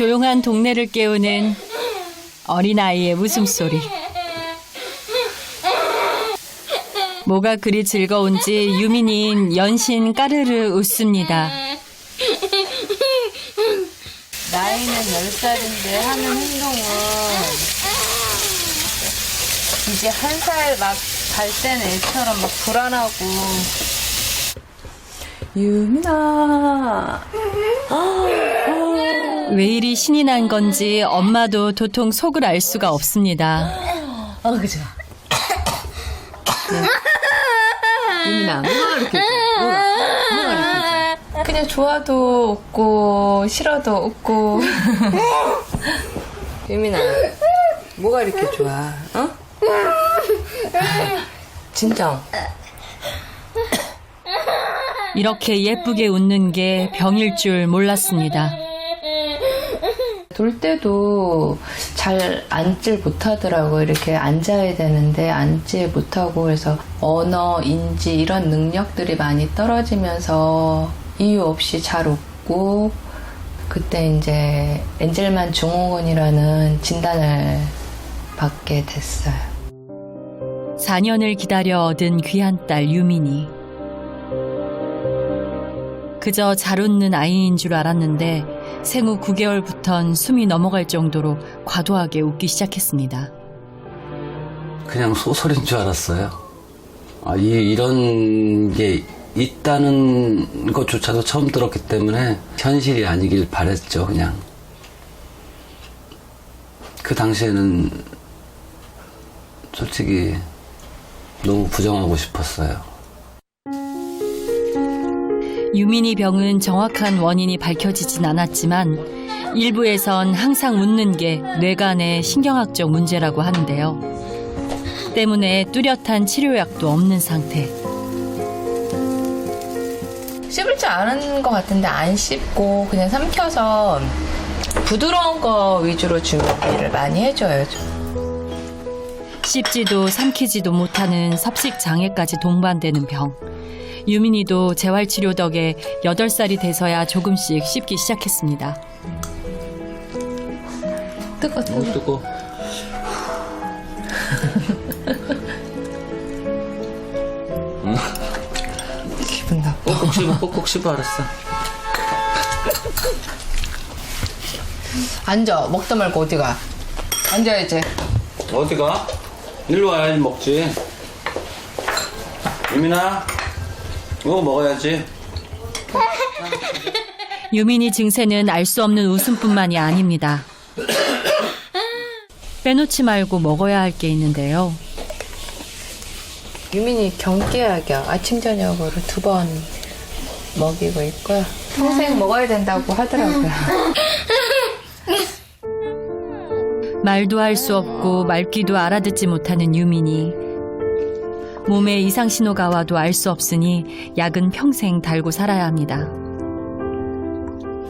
조용한 동네를 깨우는 어린아이의 웃음소리. 뭐가 그리 즐거운지 유민이는 연신 까르르 웃습니다. 나이는 10살인데 하는 행동은 이제 1살 막 갈 때는 애처럼 막 불안하고. 유민아. 왜 이리 신이 난 건지 엄마도 도통 속을 알 수가 없습니다. 그죠. 유민아, 뭐가 이렇게 좋아? 그냥 좋아도 웃고 싫어도 웃고. 유민아, 뭐가 이렇게 좋아? 어? 진정. 이렇게 예쁘게 웃는 게 병일 줄 몰랐습니다. 돌 때도 잘 앉질 못하더라고요. 이렇게 앉아야 되는데 앉지 못하고, 그래서 언어, 인지 이런 능력들이 많이 떨어지면서 이유 없이 잘 웃고, 그때 이제 엔젤만 증후군이라는 진단을 받게 됐어요. 4년을 기다려 얻은 귀한 딸 유민이. 그저 잘 웃는 아이인 줄 알았는데 생후 9개월부턴 숨이 넘어갈 정도로 과도하게 웃기 시작했습니다. 그냥 소설인 줄 알았어요. 이런 게 있다는 것조차도 처음 들었기 때문에 현실이 아니길 바랬죠, 그냥. 그 당시에는 솔직히 너무 부정하고 싶었어요. 유민이 병은 정확한 원인이 밝혀지진 않았지만 일부에선 항상 웃는 게 뇌간의 신경학적 문제라고 하는데요. 때문에 뚜렷한 치료약도 없는 상태. 씹을 줄 아는 것 같은데 안 씹고 그냥 삼켜서 부드러운 거 위주로 준비를 많이 해줘요. 씹지도 삼키지도 못하는 섭식 장애까지 동반되는 병. 유민이도 재활치료 덕에 8살이 돼서야 조금씩 씹기 시작했습니다. 뜨거. 뜨거. 기분 나빠. 꼭꼭 씹어, 알았어. 앉아. 먹다 말고 어디 가. 앉아야지. 어디가? 일로 와야지 먹지. 유민아, 이거 먹어야지. 유민이 증세는 알 수 없는 웃음뿐만이 아닙니다. 빼놓지 말고 먹어야 할 게 있는데요. 유민이 경계약이야. 아침 저녁으로 2번 먹이고 있고요. 평생 먹어야 된다고 하더라고요. 말도 할 수 없고 말귀도 알아듣지 못하는 유민이. 몸에 이상 신호가 와도 알 수 없으니 약은 평생 달고 살아야 합니다.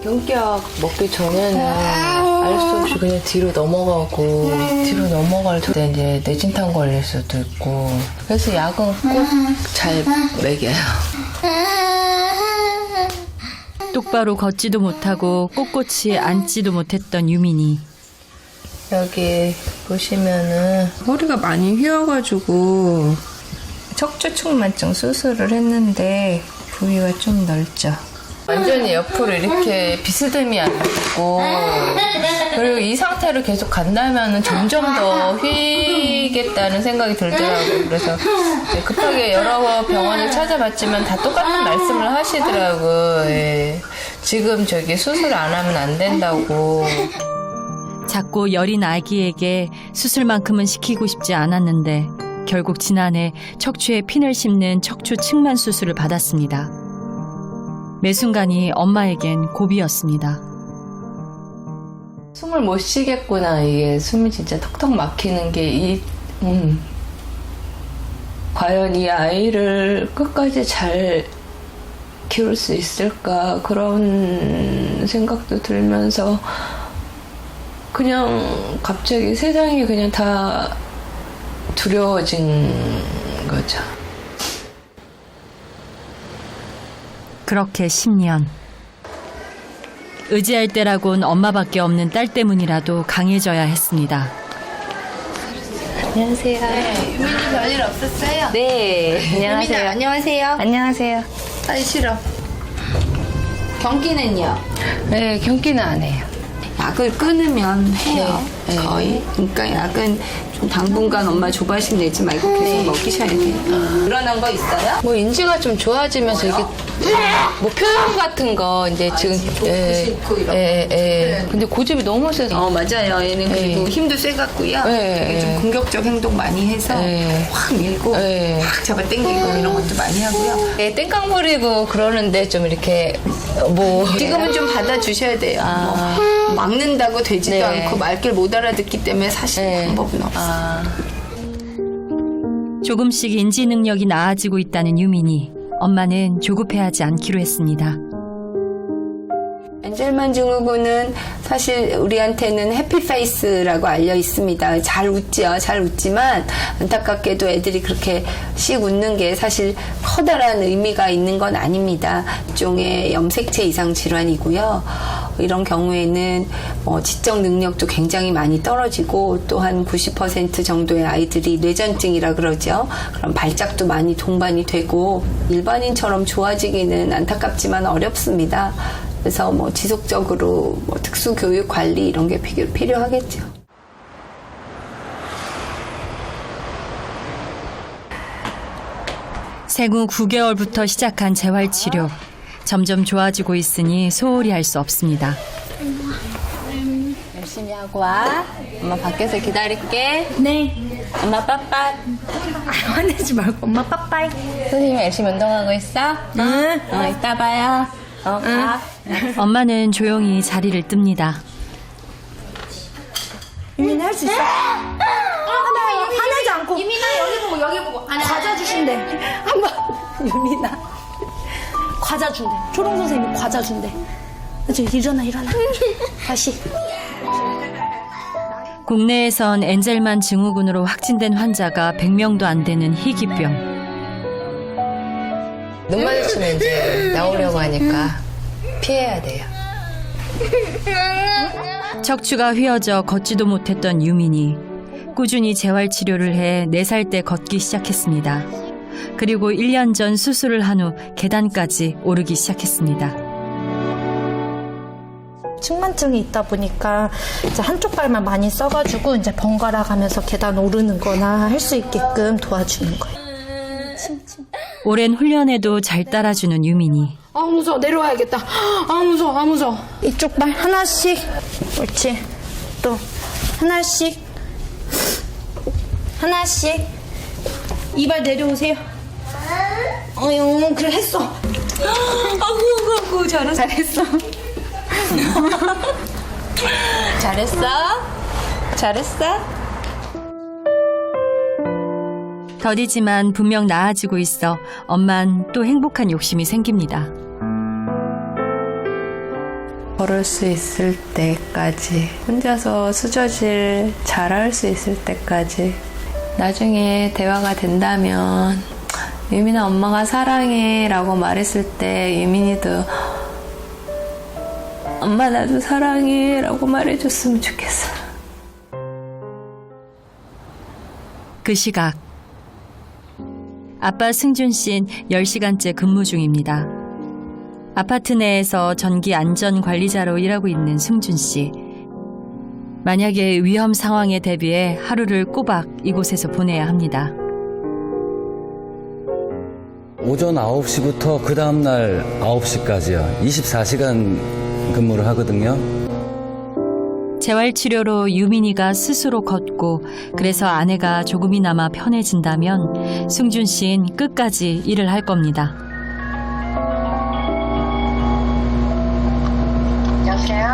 경계약 먹기 전에는 알 수 없이 그냥 뒤로 넘어가고, 뒤로 넘어갈 때 이제 뇌진탕 걸릴 수도 있고, 그래서 약은 꼭 잘 먹여요. 똑바로 걷지도 못하고 꼿꼿이 앉지도 못했던 유민이. 여기 보시면은 허리가 많이 휘어가지고 척추측만증 수술을 했는데 부위가 좀 넓죠. 완전히 옆으로 이렇게 비스듬히 앉고, 그리고 이 상태로 계속 간다면 점점 더 휘겠다는 생각이 들더라고요. 그래서 이제 급하게 여러 병원을 찾아봤지만 다 똑같은 말씀을 하시더라고요. 예. 지금 수술 안 하면 안 된다고. 작고 여린 아기에게 수술만큼은 시키고 싶지 않았는데 결국 지난해 척추에 핀을 심는 척추 측만 수술을 받았습니다. 매 순간이 엄마에겐 고비였습니다. 숨을 못 쉬겠구나. 이게 숨이 진짜 턱턱 막히는 게 과연 이 아이를 끝까지 잘 키울 수 있을까, 그런 생각도 들면서 그냥 갑자기 세상이 그냥 다 두려워진 거죠. 그렇게 10년. 의지할 때라곤 엄마밖에 없는 딸 때문이라도 강해져야 했습니다. 안녕하세요. 유민이 별일 없었어요? 네. 유민아, 안녕하세요. 안녕하세요. 아이 싫어. 경기는요? 네, 경기는 안 해요. 약을 끊으면 해요. 네, 네. 거의. 그러니까 약은 좀 당분간 엄마 조바심 내지 말고 계속 먹이셔야 돼요. 일어난 거 있어요? 뭐 인지가 좀 좋아지면서 이게 뭐 표현 같은 거 이제 지금 싫고 이런 근데 고집이 너무 세서 맞아요. 얘는 그리고 네. 힘도 세갖고요. 네, 이게 좀 네. 공격적 행동 많이 해서 네. 확 밀고 네. 확 잡아 당기고 이런 것도 많이 하고요. 네, 땡깡 부리고 그러는데 좀 이렇게 뭐 지금은 좀 받아주셔야 돼요. 뭐 막는다고 되지도 네. 않고 말귀를 못 알아듣기 때문에 사실 네. 방법은 없어요. 조금씩 인지 능력이 나아지고 있다는 유민이 엄마는 조급해하지 않기로 했습니다. 엔젤만 증후군은 사실 우리한테는 해피페이스라고 알려 있습니다. 잘 웃지요. 잘 웃지만 안타깝게도 애들이 그렇게 씩 웃는 게 사실 커다란 의미가 있는 건 아닙니다. 일종의 염색체 이상 질환이고요. 이런 경우에는 지적 능력도 굉장히 많이 떨어지고 또한 90% 정도의 아이들이 뇌전증이라 그러죠. 그럼 발작도 많이 동반이 되고 일반인처럼 좋아지기는 안타깝지만 어렵습니다. 그래서 지속적으로 특수 교육 관리 이런 게 필요하겠죠. 생후 9개월부터 시작한 재활치료. 점점 좋아지고 있으니 소홀히 할 수 없습니다. 열심히 하고 와. 엄마 밖에서 기다릴게. 네. 엄마 빠빠. 화내지 말고 엄마 빠빠이. 선생님 열심히 운동하고 있어? 응. 이따 봐요. 가. 엄마는 조용히 자리를 뜹니다. 유민이 할 수 있어. 화내지 않고. 유민아 여기 보고 과자 주신대. 한번 유민아. 과자 준대. 초롱 선생님이 과자 준대. 이제 일어나. 다시. 국내에선 엔젤만 증후군으로 확진된 환자가 100명도 안 되는 희귀병. 눈 마주치면 이제 나오려고 하니까 피해야 돼요. 척추가 휘어져 걷지도 못했던 유민이 꾸준히 재활치료를 해 4살 때 걷기 시작했습니다. 그리고 1년 전 수술을 한 후 계단까지 오르기 시작했습니다. 측만증이 있다 보니까 이제 한쪽 발만 많이 써가지고 이제 번갈아 가면서 계단 오르는 거나 할 수 있게끔 도와주는 거예요. 오랜 훈련에도 잘 따라주는 유민이. 아 무서워. 내려와야겠다. 아 무서워. 이쪽 발 하나씩. 옳지. 또 하나씩. 이 발 내려오세요. 그래 했어. 아구 잘했어. 잘했어? 더디지만 분명 나아지고 있어 엄만 또 행복한 욕심이 생깁니다. 걸을 수 있을 때까지, 혼자서 수저질 잘할 수 있을 때까지, 나중에 대화가 된다면 유민아 엄마가 사랑해 라고 말했을 때 유민이도 엄마 나도 사랑해 라고 말해줬으면 좋겠어. 그 시각 아빠 승준 씨는 10시간째 근무 중입니다. 아파트 내에서 전기 안전 관리자로 일하고 있는 승준 씨. 만약에 위험 상황에 대비해 하루를 꼬박 이곳에서 보내야 합니다. 오전 9시부터 그 다음날 9시까지요. 24시간 근무를 하거든요. 재활치료로 유민이가 스스로 걷고 그래서 아내가 조금이나마 편해진다면 승준 씨는 끝까지 일을 할 겁니다. 여보세요?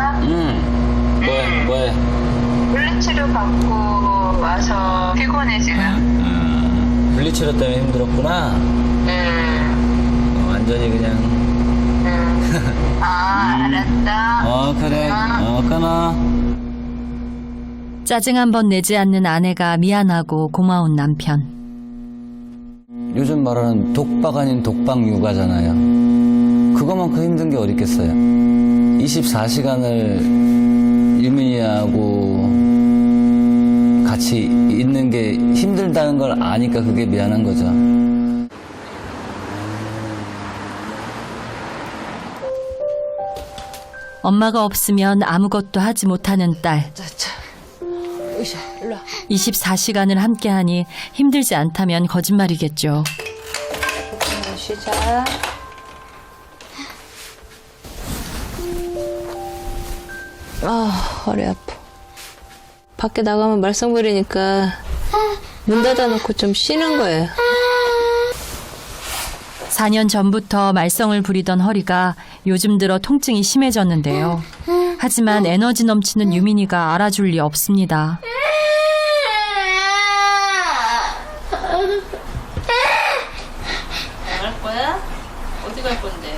뭐해? 물리치료 받고 와서 피곤해 지금. 분리치료 때문에 힘들었구나. 완전히 그냥. 알았다. 그래. 끊어. 짜증 한 번 내지 않는 아내가 미안하고 고마운 남편. 요즘 말하는 독박 아닌 독박 육아잖아요. 그거만큼 힘든 게 어디 있겠어요. 24시간을 유민이하고 같이 있는 게 힘들다는 걸 아니까 그게 미안한 거죠. 엄마가 없으면 아무것도 하지 못하는 딸. 24시간을 함께하니 힘들지 않다면 거짓말이겠죠. 쉬자. 아, 허리 아파. 밖에 나가면 말썽부리니까 문 닫아놓고 좀 쉬는 거예요. 4년 전부터 말썽을 부리던 허리가 요즘 들어 통증이 심해졌는데요. 하지만 에너지 넘치는 유민이가 알아줄 리 없습니다. 갈 거야? 어디 갈 건데?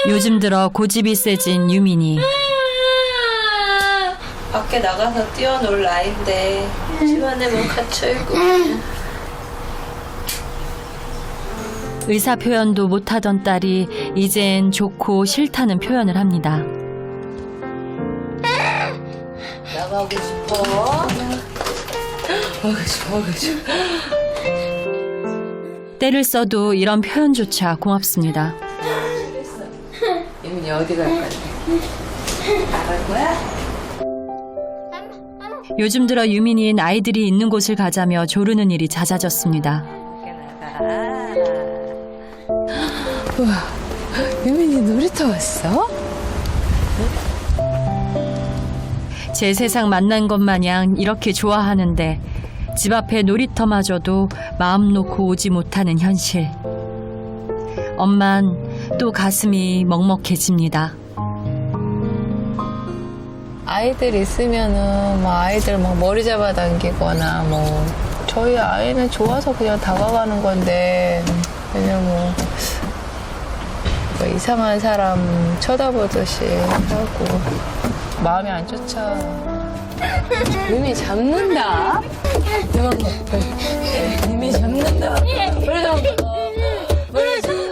요즘 들어 고집이 세진 유민이. 밖에 나가서 뛰어놀 나이인데 집 안에만 갇혀있고. 의사 표현도 못하던 딸이 이젠 좋고 싫다는 표현을 합니다. 나가고 싶어. 때를 써도 이런 표현조차 고맙습니다. 유민이 어디 갈 건데? 나갈 거야? 요즘 들어 유민이는 아이들이 있는 곳을 가자며 조르는 일이 잦아졌습니다. 유민이 놀이터 왔어? 제 세상 만난 것 마냥 이렇게 좋아하는데 집 앞에 놀이터마저도 마음 놓고 오지 못하는 현실. 엄만 또 가슴이 먹먹해집니다. 아이들 있으면은 뭐 아이들 막 머리 잡아당기거나 뭐 저희 아이는 좋아서 그냥 다가가는 건데 그냥 뭐 이상한 사람 쳐다보듯이 하고 마음이 안 좋죠. 유미 잡는다. 유미 잡는다.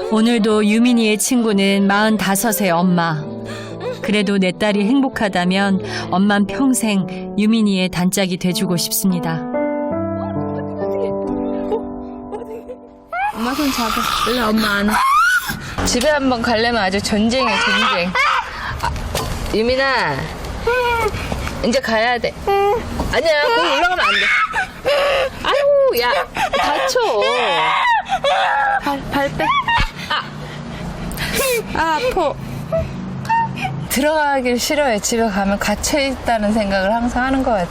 오늘도 유민이의 친구는 45의 엄마. 그래도 내 딸이 행복하다면 엄만 평생 유민이의 단짝이 돼주고 싶습니다. 엄마 손 잡아. 일로 엄마 안아. 집에 한번 가려면 아주 전쟁이야, 전쟁. 유민아, 이제 가야 돼. 아니야, 거기 올라가면 안 돼. 아이고, 야, 다쳐. 발 빼. 아파. 들어가길 싫어해. 집에 가면 갇혀있다는 생각을 항상 하는 것 같아.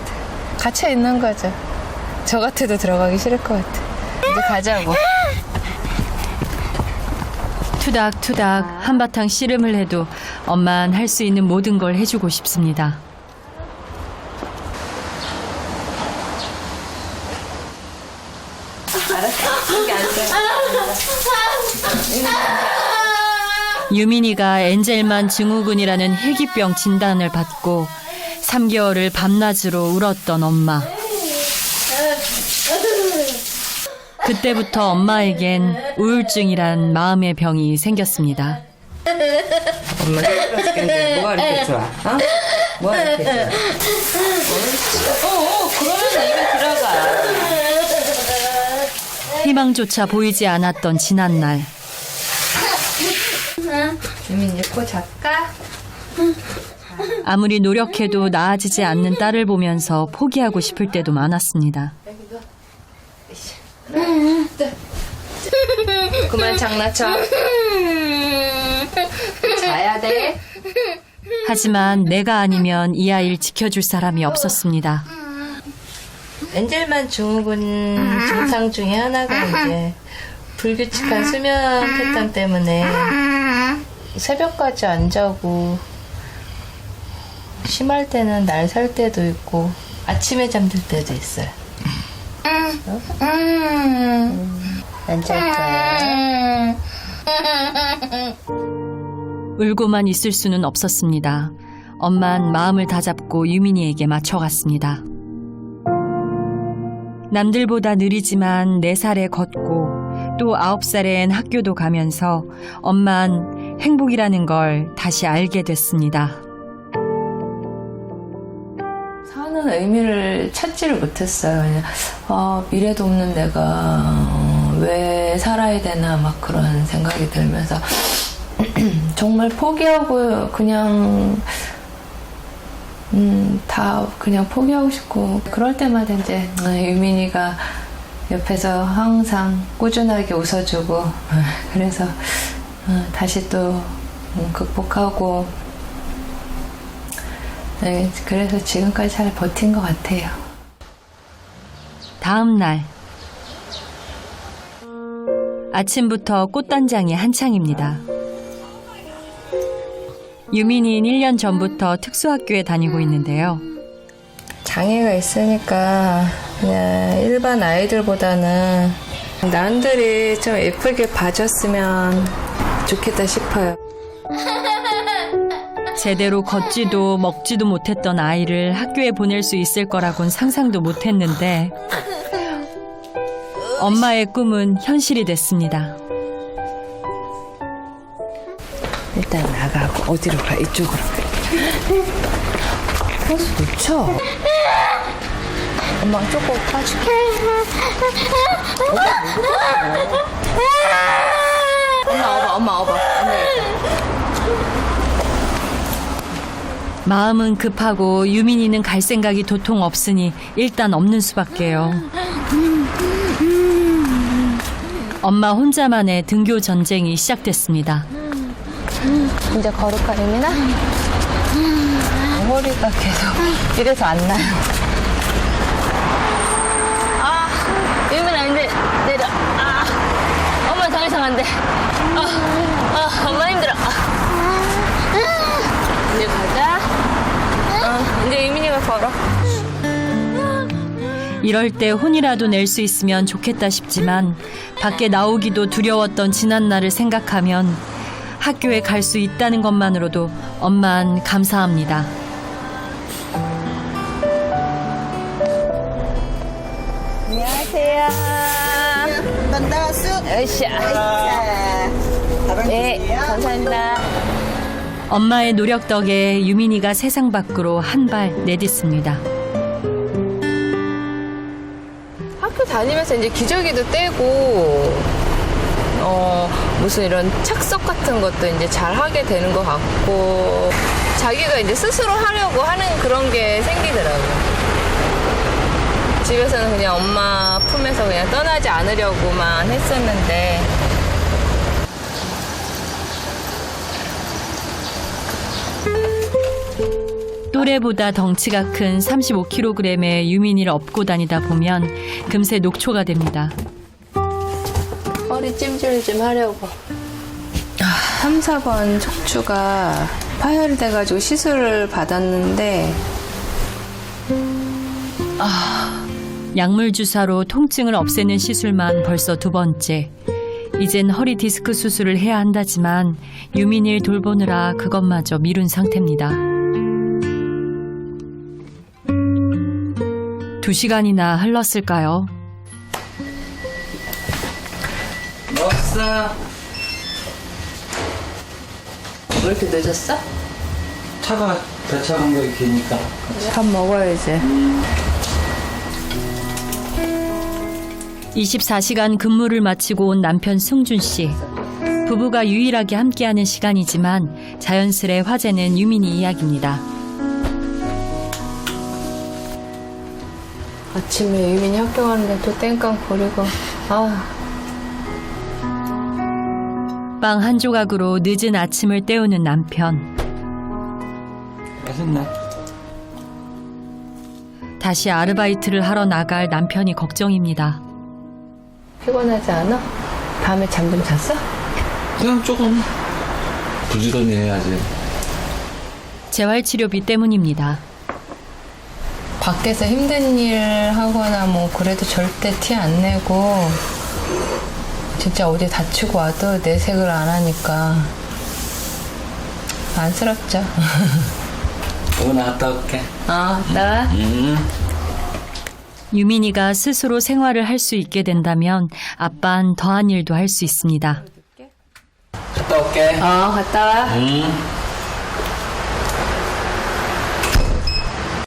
갇혀있는 거죠. 저 같아도 들어가기 싫을 것 같아. 이제 가자고. 투닥투닥 한바탕 씨름을 해도 엄만 할 수 있는 모든 걸 해주고 싶습니다. 유민이가 엔젤만 증후군이라는 희귀병 진단을 받고 3개월을 밤낮으로 울었던 엄마. 그때부터 엄마에겐 우울증이란 마음의 병이 생겼습니다. 엄마 힘들었겠는데 뭐가 이렇게 좋아? 어? 뭐가 이렇게 좋아? 그러면 입에 들어가. 희망조차 보이지 않았던 지난날. 유민 이제 코 잡까? 아무리 노력해도 나아지지 않는 딸을 보면서 포기하고 싶을 때도 많았습니다. 그만 장난쳐. 자야 돼. 하지만 내가 아니면 이 아이를 지켜줄 사람이 없었습니다. 엔젤만 증후군 증상 중에 하나가 이제 불규칙한 수면 패턴 때문에 새벽까지 안 자고 심할 때는 날 살 때도 있고 아침에 잠들 때도 있어요. 안 잘 거야. 울고만 있을 수는 없었습니다. 엄만 마음을 다잡고 유민이에게 맞춰갔습니다. 남들보다 느리지만 4살에 걷고 또 9살엔 학교도 가면서 엄만 행복이라는 걸 다시 알게 됐습니다. 사는 의미를 찾지를 못했어요. 그냥 미래도 없는 내가 왜 살아야 되나 막 그런 생각이 들면서 정말 포기하고 그냥 다 그냥 포기하고 싶고 그럴 때마다 이제 유민이가 옆에서 항상 꾸준하게 웃어주고 그래서 다시 또 극복하고 네, 그래서 지금까지 잘 버틴 것 같아요. 다음 날 아침부터 꽃단장이 한창입니다. 유민이는 1년 전부터 특수학교에 다니고 있는데요. 장애가 있으니까 그냥 일반 아이들보다는 남들이 좀 예쁘게 봐줬으면 좋겠다 싶어요. 제대로 걷지도 먹지도 못했던 아이를 학교에 보낼 수 있을 거라곤 상상도 못했는데 엄마의 꿈은 현실이 됐습니다. 일단 나가고 어디로 가? 이쪽으로 가. 버스 놓쳐. 엄마가 조금 타줄게. 엄마 와봐. 마음은 급하고 유민이는 갈 생각이 도통 없으니 일단 없는 수밖에요. 엄마 혼자만의 등교 전쟁이 시작됐습니다. 이제 걸을까, 유민아? 허리가 계속 이래서 안 나요. 유민아 이제 내려. 엄마 더 이상 안 돼. 엄마 힘들어. 이제 가자. 이제 유민이가 걸어. 이럴 때 혼이라도 낼 수 있으면 좋겠다 싶지만 밖에 나오기도 두려웠던 지난날을 생각하면 학교에 갈 수 있다는 것만으로도 엄만 감사합니다. 안녕하세요. 반가웠어. 으쌰. 네, 감사합니다. 엄마의 노력 덕에 유민이가 세상 밖으로 한 발 내딛습니다. 학교 다니면서 이제 기저귀도 떼고, 무슨 이런 착석 같은 것도 이제 잘 하게 되는 것 같고, 자기가 이제 스스로 하려고 하는 그런 게 생기더라고요. 집에서는 그냥 엄마 품에서 그냥 떠나지 않으려고만 했었는데, 또래보다 덩치가 큰 35kg의 유민이를 업고 다니다 보면 금세 녹초가 됩니다. 허리 찜질 좀 하려고. 3, 4번 척추가 파열돼가지고 시술을 받았는데, 약물 주사로 통증을 없애는 시술만 벌써 2번째. 이젠 허리 디스크 수술을 해야 한다지만 유민이를 돌보느라 그것마저 미룬 상태입니다. 2시간이나 흘렀을까요? 먹었어. 왜 이렇게 늦었어? 차가 배차 간격이 기니까. 밥 먹어야지. 24시간 근무를 마치고 온 남편 승준 씨. 부부가 유일하게 함께하는 시간이지만 자연스레 화제는 유민이 이야기입니다. 아침에 유민이 학교 가는데 또 땡깡 거리고, 빵 한 조각으로 늦은 아침을 때우는 남편. 맛있네. 다시 아르바이트를 하러 나갈 남편이 걱정입니다. 피곤하지 않아? 밤에 잠 좀 잤어? 그냥 조금 부지런히 해야지. 재활치료비 때문입니다. 밖에서 힘든 일 하거나 뭐 그래도 절대 티 안 내고 진짜 어디 다치고 와도 내색을 안 하니까 안쓰럽죠. 오늘 갔다 올게. 나와. 유민이가 스스로 생활을 할 수 있게 된다면 아빠는 더한 일도 할 수 있습니다. 갔다 올게. 갔다 와.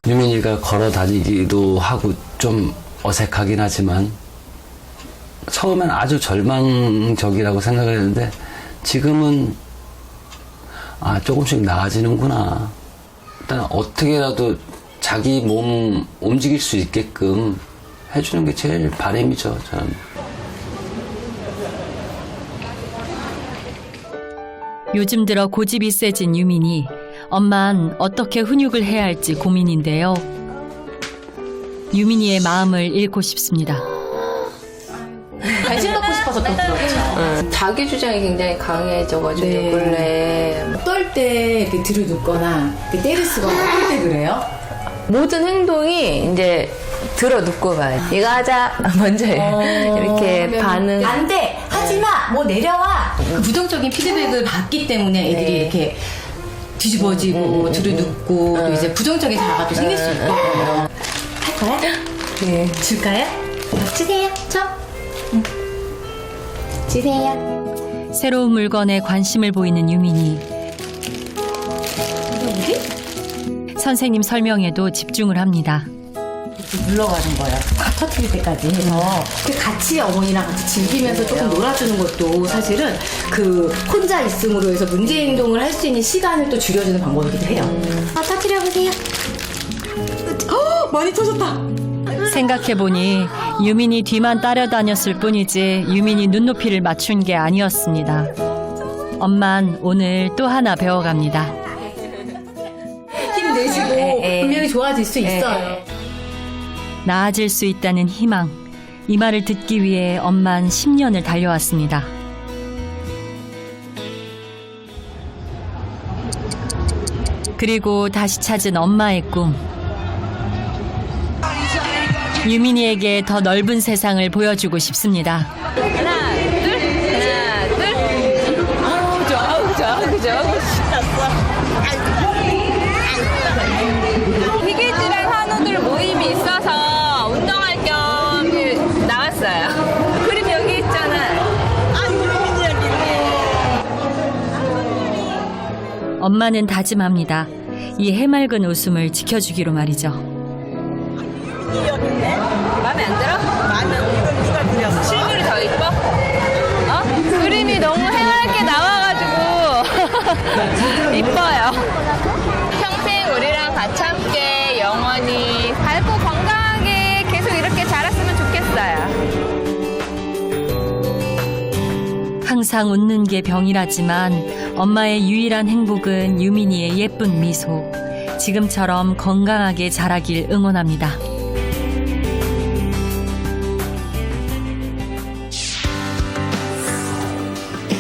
유민이가 걸어 다니기도 하고 좀 어색하긴 하지만 처음엔 아주 절망적이라고 생각을 했는데 지금은 조금씩 나아지는구나. 일단 어떻게라도 자기 몸 움직일 수 있게끔 해주는 게 제일 바람이죠, 저는. 요즘 들어 고집이 세진 유민이 엄만 어떻게 훈육을 해야 할지 고민인데요. 유민이의 마음을 읽고 싶습니다. 관심 받고 싶어서 또 그렇죠. 자기 주장이 굉장히 강해져가지고 네. 원래 떨 때 이렇게 들어눕거나 때를 쓰거나 할 때 그래요? 모든 행동이 이제 들어 눕고 봐요. 이거 하자 먼저 해요. 이렇게 반응. 안 돼! 하지 마! 뭐 내려와! 그 부정적인 피드백을 받기 때문에 애들이 이렇게 뒤집어지고 들어눕고 또 이제 부정적인 자아가 또 생길 수 있거든요. 할 거야? 네. 줄까요? 주세요. 주세요. 새로운 물건에 관심을 보이는 유민이. 선생님 설명에도 집중을 합니다. 물러가는 거예요. 다 터트릴 때까지 해서 그 같이 어머니랑 같이 즐기면서 조금 놀아주는 것도 사실은 그 혼자 있음으로 해서 문제 행동을 할 수 있는 시간을 또 줄여주는 방법이기도 해요. 터트려 보세요. 많이 터졌다. 생각해보니 유민이 뒤만 따라다녔을 뿐이지 유민이 눈높이를 맞춘 게 아니었습니다. 엄만 오늘 또 하나 배워갑니다. 힘내시고 분명히 좋아질 수 있어요. 나아질 수 있다는 희망. 이 말을 듣기 위해 엄만 10년을 달려왔습니다. 그리고 다시 찾은 엄마의 꿈. 유민이에게 더 넓은 세상을 보여주고 싶습니다. 하나, 둘. 좋아. 희귀질환 환우들 모임이 있어서 운동할 겸 나왔어요. 그림 여기 있잖아. 엄마는 다짐합니다. 이 해맑은 웃음을 지켜주기로 말이죠. 마음에 안 들어? 실물이 더 이뻐? 그림이 너무 해맑게 나와가지고 이뻐요. 평생 우리랑 같이 함께 영원히 밝고 건강하게 계속 이렇게 자랐으면 좋겠어요. 항상 웃는 게 병이라지만 엄마의 유일한 행복은 유민이의 예쁜 미소. 지금처럼 건강하게 자라길 응원합니다.